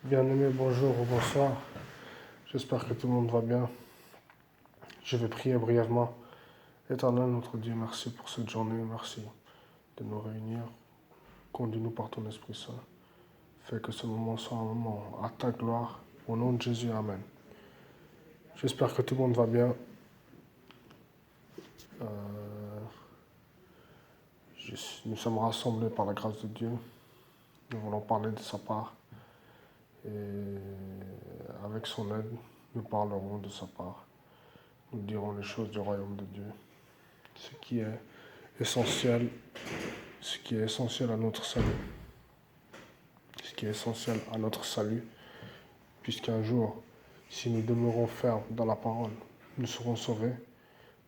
Bien-aimé, bonjour ou bonsoir. J'espère que tout le monde va bien. Je vais prier brièvement. Éternel, notre Dieu, merci pour cette journée. Merci de nous réunir. Conduis-nous par ton Esprit Saint. Fais que ce moment soit un moment à ta gloire. Au nom de Jésus, Amen. J'espère que tout le monde va bien. Nous sommes rassemblés par la grâce de Dieu. Nous voulons parler de sa part. Et avec son aide, nous parlerons de sa part. Nous dirons les choses du royaume de Dieu. Ce qui est essentiel à notre salut. Ce qui est essentiel à notre salut, puisqu'un jour, si nous demeurons fermes dans la parole, nous serons sauvés,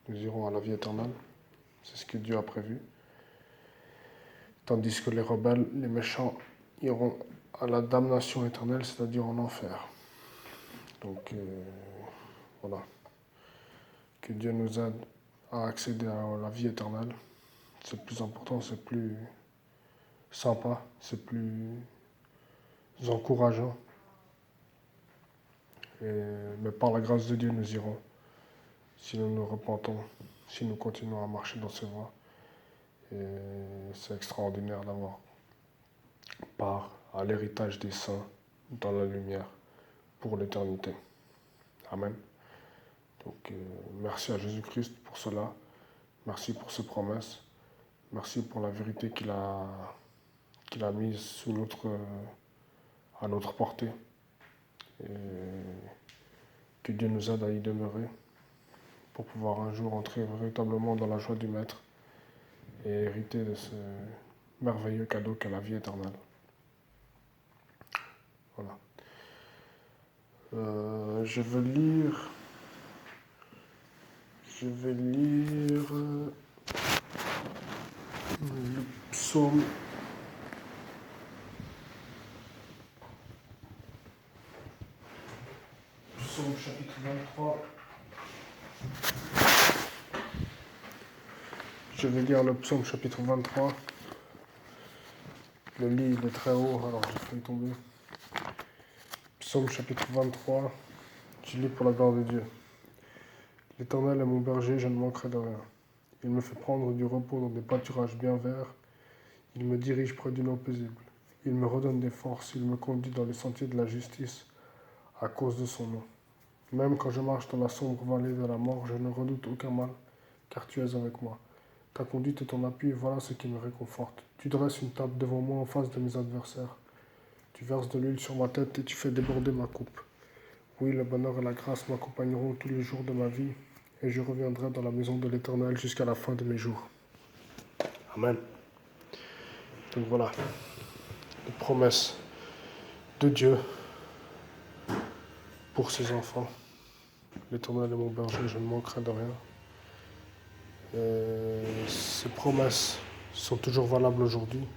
nous irons à la vie éternelle. C'est ce que Dieu a prévu. Tandis que les rebelles, les méchants, iront à la damnation éternelle, c'est-à-dire en enfer. Donc, voilà. Que Dieu nous aide à accéder à la vie éternelle. C'est plus important, c'est plus sympa, c'est plus encourageant. Mais par la grâce de Dieu, nous irons. Si nous nous repentons, si nous continuons à marcher dans ses voies. Et c'est extraordinaire d'avoir part à l'héritage des saints dans la lumière pour l'éternité. Amen. Donc, merci à Jésus-Christ pour cela. Merci pour ses promesses. Merci pour la vérité qu'il a mise à notre portée. Et que Dieu nous aide à y demeurer pour pouvoir un jour entrer véritablement dans la joie du Maître et hériter de ce merveilleux cadeau qu'est la vie éternelle. Voilà. Je vais lire le psaume. Psaume chapitre 23. Je vais lire le psaume chapitre 23. Le livre est très haut, alors j'ai failli tomber. Psaume chapitre 23. Je lis pour la gloire de Dieu. L'Éternel est mon berger, je ne manquerai de rien. Il me fait prendre du repos dans des pâturages bien verts. Il me dirige près d'une eau paisible. Il me redonne des forces. Il me conduit dans les sentiers de la justice à cause de son nom. Même quand je marche dans la sombre vallée de la mort, je ne redoute aucun mal, car tu es avec moi. Ta conduite et ton appui, voilà ce qui me réconforte. Tu dresses une table devant moi en face de mes adversaires. Tu verses de l'huile sur ma tête et tu fais déborder ma coupe. Oui, le bonheur et la grâce m'accompagneront tous les jours de ma vie, et je reviendrai dans la maison de l'Éternel jusqu'à la fin de mes jours. Amen. Donc voilà, les promesses de Dieu pour ses enfants. L'Éternel est mon berger, je ne manquerai de rien. Et ces promesses sont toujours valables aujourd'hui.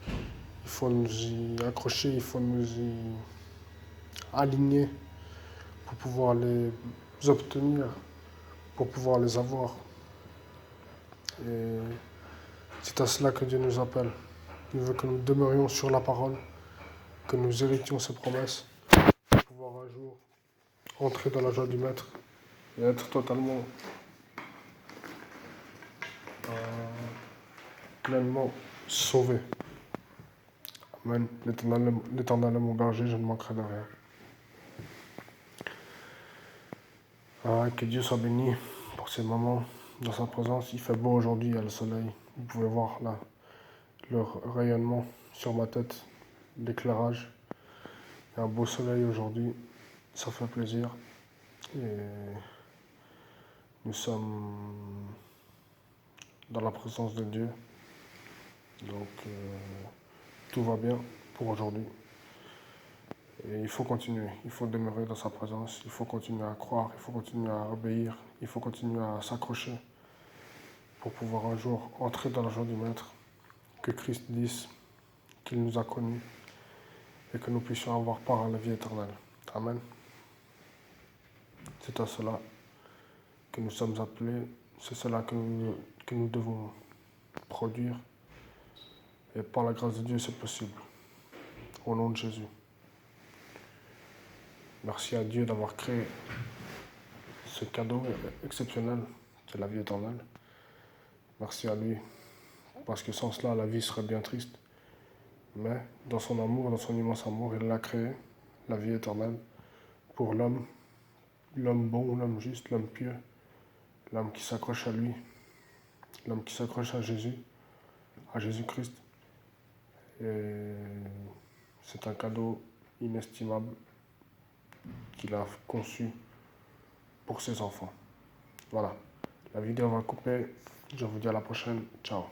Il faut nous y accrocher, il faut nous y aligner pour pouvoir les obtenir, pour pouvoir les avoir. Et c'est à cela que Dieu nous appelle. Il veut que nous demeurions sur la parole, que nous héritions ses promesses, pour pouvoir un jour entrer dans la joie du Maître et être totalement, pleinement sauvés. Amen. L'Éternel est mon berger, je ne manquerai de rien. Que Dieu soit béni pour ces moments dans sa présence. Il fait beau aujourd'hui, il y a le soleil. Vous pouvez voir là le rayonnement sur ma tête, l'éclairage. Il y a un beau soleil aujourd'hui, ça fait plaisir. Et nous sommes dans la présence de Dieu. Donc tout va bien pour aujourd'hui. Et il faut continuer, il faut demeurer dans sa présence, il faut continuer à croire, il faut continuer à obéir, il faut continuer à s'accrocher pour pouvoir un jour entrer dans la joie du Maître, que Christ dise qu'il nous a connus et que nous puissions avoir part à la vie éternelle. Amen. C'est à cela que nous sommes appelés, c'est cela que nous devons produire. Et par la grâce de Dieu, c'est possible. Au nom de Jésus. Merci à Dieu d'avoir créé ce cadeau exceptionnel, c'est la vie éternelle. Merci à lui, parce que sans cela, la vie serait bien triste. Mais dans son amour, dans son immense amour, il l'a créé, la vie éternelle, pour l'homme, l'homme bon, l'homme juste, l'homme pieux, l'homme qui s'accroche à lui, l'homme qui s'accroche à Jésus-Christ. Et c'est un cadeau inestimable qu'il a conçu pour ses enfants. Voilà, la vidéo va couper. Je vous dis à la prochaine. Ciao.